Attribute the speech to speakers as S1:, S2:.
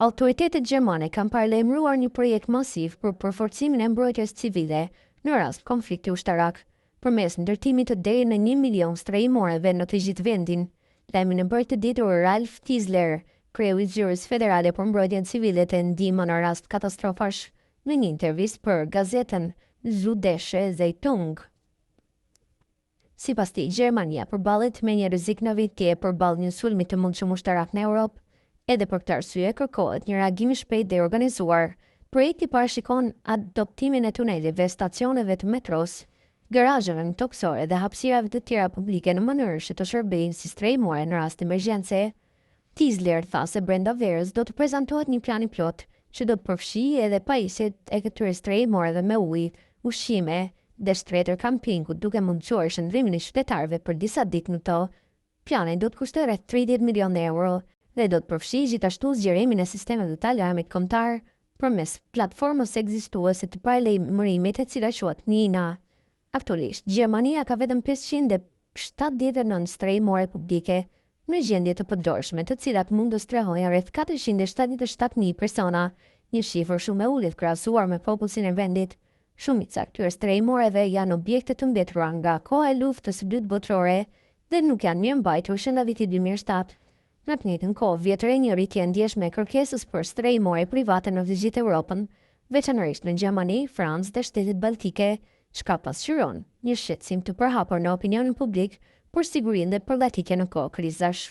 S1: Autoritetet gjermane kanë paralajmëruar një projekt masiv për përforcimin e mbrojtjes civile në rast konflikti ushtarak, përmes ndërtimit të deri në 1 milion strehimoreve në të gjithë vendin. Lajmin e bërë të ditur Ralf Tisler, kreu i zyrës federale për mbrojtjen civile të ndihmë në rast katastrofash, në një intervistë për gazetën Süddeutsche Zeitung. Sipas tij, Gjermania përballet me një rrezik navigje përballë një sulmi të mundshëm ushtarak në Europë. Edhe për këtë arsye kërkohet një reagim i shpejtë dhe i organizuar. Projekti parashikon adoptimin e tuneleve, stacioneve të metros, garazheve toksore dhe hapësirave të tjera publike në mënyrë që të shërbejnë si strehimore në rast emergjence. Tisler tha se brenda verës do të prezantohet një plan i plot që do të përfshijë edhe pajisjet e këtyre strehimoreve me ujë, ushqime dhe shtretër kampingu, duke mundësuar shëndrimin e qytetarëve për disa ditë në to. Plani do të kushtojë rreth 30 milionë euro dhe do të përfshijë gjithashtu zgjerimin e sistemeve të alarmit kombëtar përmes platformës ekzistuese të paralajmërimit e cila quhet Nina. Aktualisht, Gjermania ka vetëm 579 strehimore publike në gjendje të përdorshme, të cilat mund të strehojnë rreth 477.000 persona, një shifër shumë e ulët krahasuar me popullsinë e vendit. Shumica këtyre strehimoreve janë objekte të mbetura nga koha e luftës së dytë botërore dhe nuk janë mirëmbajtur që nga viti 2007. Në të njëjtën kohë, vjetër e njëritje ndjeshme e kërkesës për strehimore private në të gjithë Europën, veçanërisht në Gjermani, Francë dhe shtetet baltike, çka pasqyron një shqetësim të përhapur në opinionin publik për sigurinë dhe përgatitjen në kohë krizash.